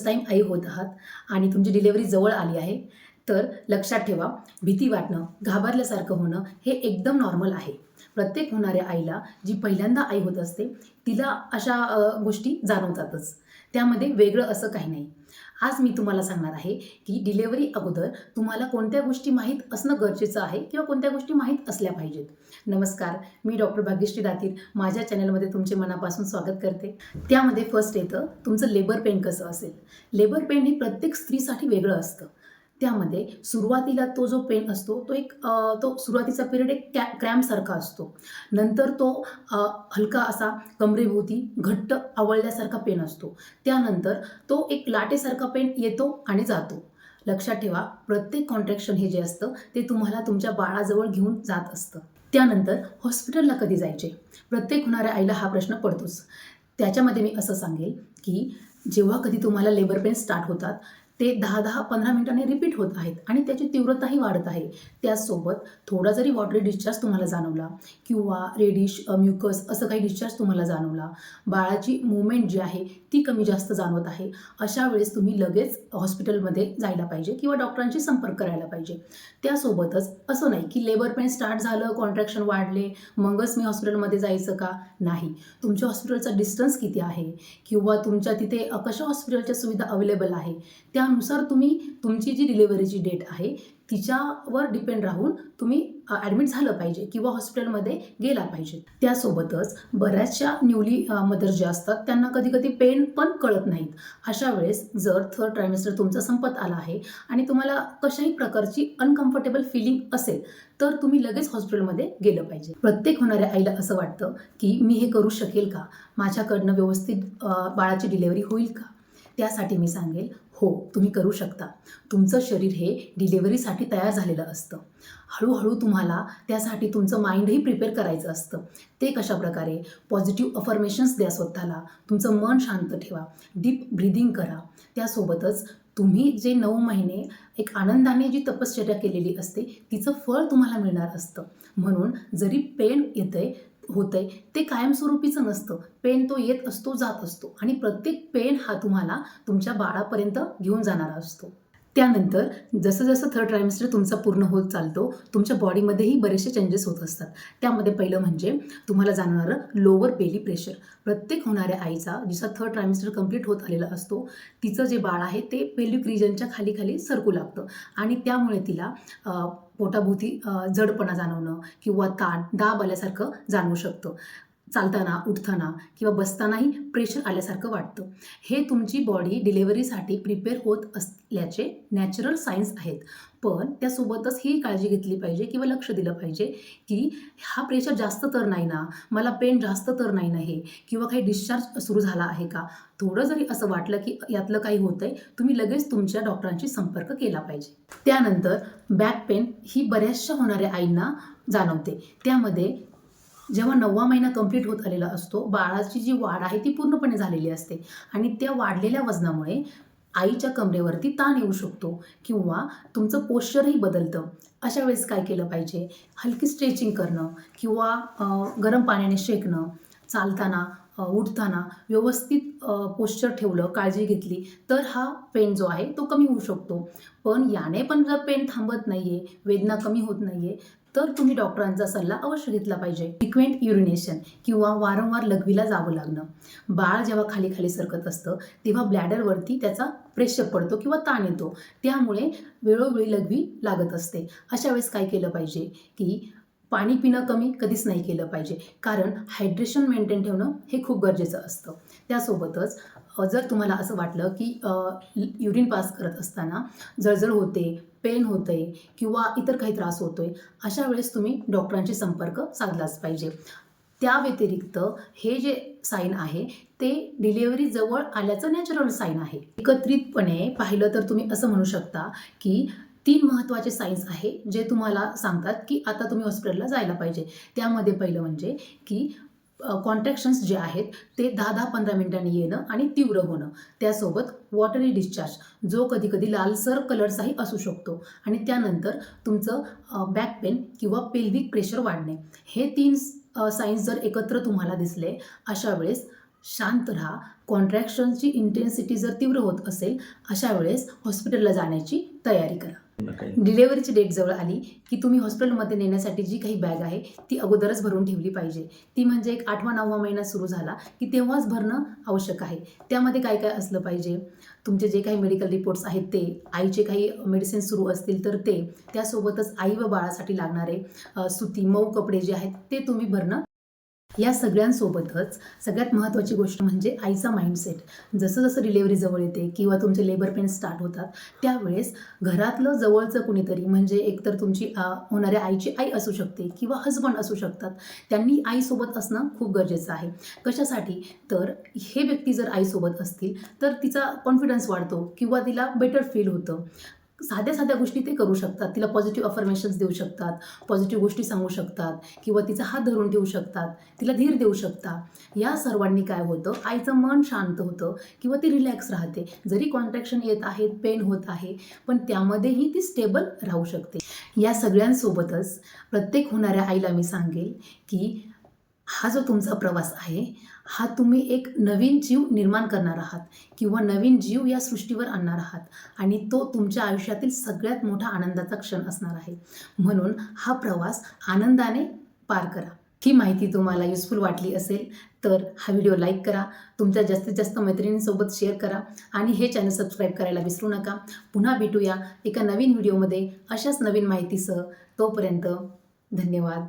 First time आई होत आहात आणि तुमची डिलिव्हरी जवळ आली आहे, तर लक्षात ठेवा, भीती वाटणं, घाबरल्यासारखं होणं हे एकदम नॉर्मल आहे. प्रत्येक होणाऱ्या आईला जी पहिल्यांदा आई होत असते, तिला अशा गोष्टी जाणवतातच. त्यामध्ये वेगळं असं काही नाही. आज मी तुम्हाला सांगणार आहे, की डिलिव्हरी अगोदर तुम्हाला कोणत्या गोष्टी माहीत असणं गरजेचं आहे किंवा कोणत्या गोष्टी माहीत असल्या पाहिजेत. नमस्कार, मी डॉक्टर भाग्यश्री दातीर माझ्या चॅनलमध्ये तुमचे मनापासून स्वागत करते. त्यामध्ये फर्स्ट येतं तुमचं लेबर पेन कसं असेल. लेबर पेन हे प्रत्येक स्त्रीसाठी वेगळं असतं. त्यामध्ये सुरुवातीला तो जो पेन असतो तो सुरुवातीचा पिरियड एक क्रॅम्पसारखा असतो. नंतर तो हलका असा कमरेभोवती घट्ट आवळल्यासारखा पेन असतो. त्यानंतर तो एक लाटेसारखा पेन येतो आणि जातो. लक्षात ठेवा, प्रत्येक कॉन्ट्रॅक्शन हे जे असतं ते तुम्हाला तुमच्या बाळाजवळ घेऊन जात असतं. त्यानंतर हॉस्पिटलला कधी जायचे? प्रत्येक होणाऱ्या आईला हा प्रश्न पडतोच. त्याच्यामध्ये मी असं सांगेल, की जेव्हा कधी तुम्हाला लेबर पेन स्टार्ट होतात, ते 10-15 मिनिटांनी रिपीट होत आहेत आणि त्याची तीव्रताही वाढत आहे. त्याचसोबत थोडा जरी वॉटरी डिस्चार्ज तुम्हाला जाणवला किंवा रेडिश, म्युकस असं काही डिस्चार्ज तुम्हाला जाणवला, बाळाची मूवमेंट जी आहे ती कमी जास्त जाणवत आहे, अशा वेळेस तुम्ही लगेच हॉस्पिटलमध्ये जायला पाहिजे किंवा डॉक्टरांशी संपर्क करायला पाहिजे. त्यासोबतच असं नाही की लेबर पेन स्टार्ट झालं, कॉन्ट्रॅक्शन वाढले, मगच मी हॉस्पिटलमध्ये जायचं का? नाही. तुमच्या हॉस्पिटलचा डिस्टन्स किती आहे किंवा तुमच्या तिथे कशा हॉस्पिटलच्या सुविधा अवेलेबल आहे, त्यानुसार तुम्ही तुमची जी डिलिव्हरीची डेट आहे तिच्यावर डिपेंड राहून तुम्ही ॲडमिट झालं पाहिजे किंवा हॉस्पिटलमध्ये गेला पाहिजे. त्यासोबतच बऱ्याचशा न्यूली मदर्स ज्या असतात त्यांना कधी कधी पेन पण कळत नाहीत. अशा वेळेस जर थर्ड ट्रायमेस्टर तुमचा संपत आला आहे आणि तुम्हाला कशाही प्रकारची अनकम्फर्टेबल फिलिंग असेल, तर तुम्ही लगेच हॉस्पिटलमध्ये गेलं पाहिजे. प्रत्येक होणाऱ्या आईला असं वाटतं की मी हे करू शकेल का? माझ्याकडनं व्यवस्थित बाळाची डिलिव्हरी होईल का? त्यासाठी मी सांगेल, हो, तुम्ही करू शकता. तुमचं शरीर हे डिलिव्हरीसाठी तयार झालेलं असतं. हळूहळू तुम्हाला त्यासाठी तुमचं माइंडही प्रिपेअर करायचं असतं. ते कशाप्रकारे? पॉझिटिव्ह अफर्मेशन्स द्या स्वतःला, तुमचं मन शांत ठेवा, डीप ब्रीदिंग करा. त्यासोबतच तुम्ही जे 9 महिने एक आनंदाने जी तपश्चर्या केलेली असते तिचं फळ तुम्हाला मिळणार असतं. म्हणून जरी पेन होतंय ते कायमस्वरूपीचं नसतं. पेन तो येत असतो, जात असतो आणि प्रत्येक पेन हा तुम्हाला तुमच्या बाळापर्यंत घेऊन जाणारा असतो. त्यानंतर जसं जसं थर्ड ट्रायमेस्टर तुमचा पूर्ण होत चालतो, तुमच्या बॉडीमध्येही बरेचसे चेंजेस होत असतात. त्यामध्ये पहिलं म्हणजे तुम्हाला जाणवणारं लोअर बेली प्रेशर. प्रत्येक होणाऱ्या आईचा जिचा थर्ड ट्रायमेस्टर कंप्लीट होत आलेला असतो, तिचं जे बाळ आहे ते पेल्विक रिजनच्या खाली खाली सरकू लागतं आणि त्यामुळे तिला पोटाभोवती जडपणा जाणवणं किंवा दाब आल्यासारखं जाणवू शकतं. चालताना, उठताना किंवा बसतानाही प्रेशर आल्यासारखं वाटतं. हे तुमची बॉडी डिलिव्हरीसाठी प्रिपेअर होत असल्याचे नॅचरल सायन्स आहेत. पण त्यासोबतच ही काळजी घेतली पाहिजे किंवा लक्ष दिलं पाहिजे की हा प्रेशर जास्त तर नाही ना, मला पेन जास्त तर नाही ना हे, किंवा काही डिस्चार्ज सुरू झाला आहे का? थोडं जरी असं वाटलं की यातलं काही होतंय, तुम्ही लगेच तुमच्या डॉक्टरांशी संपर्क केला पाहिजे. त्यानंतर बॅक पेन ही बऱ्याचशा होणाऱ्या आईंना जाणवते. त्यामध्ये जेव्हा 9वा महिना कंप्लीट होत आलेला असतो, बाळाची जी वाढ आहे ती पूर्णपणे झालेली असते आणि त्या वाढलेल्या वजनामुळे आईच्या कमरेवरती ताण येऊ शकतो किंवा तुमचं पोश्चरही बदलतं. अशा वेळेस काय केलं पाहिजे? हलकी स्ट्रेचिंग करणं किंवा गरम पाण्याने शेकणं, चालताना, उठताना व्यवस्थित पोश्चर ठेवलं, काळजी घेतली, तर हा पेन जो आहे तो कमी होऊ शकतो. पण याने पण जर पेन थांबत नाही आहे, वेदना कमी होत नाही आहे, तर तुम्ही डॉक्टरांचा सल्ला अवश्य घेतला पाहिजे. फ्रिक्वेंट युरिनेशन किंवा वारंवार लघवीला जावं लागणं. बाळ जेव्हा खाली खाली सरकत असतं तेव्हा ब्लॅडरवरती त्याचा प्रेशर पडतो किंवा ताण येतो. त्यामुळे वेळोवेळी लघवी लागत असते. अशा वेळेस काय केलं पाहिजे की पाणी पिणं कमी कधीच नाही केलं पाहिजे, कारण हायड्रेशन मेंटेन ठेवणं हे खूप गरजेचं असतं. त्यासोबतच जर तुम्हाला असं वाटलं की युरिन पास करत असताना जळजळ होते, पेन होते किंवा इतर काही त्रास होतोय, अशा वेळेस तुम्ही डॉक्टरांशी संपर्क साधलाच पाहिजे. त्या व्यतिरिक्त हे जे साईन आहे ते डिलिव्हरी जवळ आल्याचं नॅचरल साईन आहे. एकत्रितपणे पाहिलं तर तुम्ही असं म्हणू शकता की 3 महत्त्वाचे साईन्स आहे जे तुम्हाला सांगतात की आता तुम्ही हॉस्पिटलला जायला पाहिजे. त्यामध्ये पहिलं म्हणजे की कॉन्ट्रॅक्शन्स जे आहेत ते 10-15 मिनिटांनी येणं आणि तीव्र होणं. त्यासोबत वॉटरी डिस्चार्ज जो कधी कधी लालसर कलरचाही असू शकतो आणि त्यानंतर तुमचं बॅक पेन किंवा पेल्विक प्रेशर वाढणे. हे 3 साईन्स जर एकत्र तुम्हाला दिसले, अशा वेळेस शांत राहा. कॉन्ट्रॅक्शनची इंटेन्सिटी जर तीव्र होत असेल अशा वेळेस हॉस्पिटलला जाण्याची तयारी करा. डिलेवरीची डेट जवळ आली की तुम्ही हॉस्पिटलमध्ये नेण्यासाठी जी काही बॅग आहे ती अगोदरच भरून ठेवली पाहिजे. ती म्हणजे एक 8वा-9वा महिना सुरू झाला की तेव्हाच भरणं आवश्यक आहे. त्यामध्ये काय काय असलं पाहिजे, तुमचे जे काही मेडिकल रिपोर्ट्स आहेत ते, आईचे काही मेडिसिन सुरू असतील तर ते, त्यासोबतच आई व बाळासाठी लागणारे सुती मऊ कपडे जे आहेत ते तुम्ही भरणं. या सगळ्यांसोबतच सगळ्यात महत्त्वाची गोष्ट म्हणजे आईचा माइंडसेट. जसं जसं डिलेवरी जवळ येते किंवा तुमचे लेबर पेन स्टार्ट होतात त्यावेळेस घरातलं जवळचं कुणीतरी म्हणजे एकतर तुमची होणाऱ्या आईची आई असू शकते किंवा हजबंड असू शकतात, त्यांनी आईसोबत असणं खूप गरजेचं आहे. कशासाठी तर हे व्यक्ती जर आईसोबत असतील तर तिचा कॉन्फिडन्स वाढतो किंवा तिला बेटर फील होतं. साध्या साध्या गोष्टी ते करू शकतात. तिला पॉझिटिव्ह अफर्मेशन्स देऊ शकतात, पॉझिटिव्ह गोष्टी सांगू शकतात किंवा तिचा हात धरून ठेवू शकतात, तिला धीर देऊ शकतात. या सर्वांनी काय होतं, आईचं मन शांत होतं किंवा ती रिलॅक्स राहते. जरी कॉन्ट्रॅक्शन येत आहेत, पेन होत आहे, पण त्यामध्येही ती स्टेबल राहू शकते. या सगळ्यांसोबतच प्रत्येक होणाऱ्या आईला मी सांगेल की हा जो तुमचा प्रवास आहे हा तुम्ही एक नवीन जीव निर्माण करणार आहात किंवा नवीन जीव या सृष्टीवर आणणार आहात आणि तो तुमच्या आयुष्यातील सगळ्यात मोठा आनंदाचा क्षण असणार आहे. म्हणून हा प्रवास आनंदाने पार करा. ही माहिती तुम्हाला युजफुल वाटली असेल तर हा व्हिडिओ लाईक करा, तुमच्या जास्तीत जास्त मैत्रिणींसोबत शेअर करा आणि हे चॅनल सबस्क्राईब करायला विसरू नका. पुन्हा भेटूया एका नवीन व्हिडिओमध्ये अशाच नवीन माहितीसह. तोपर्यंत धन्यवाद.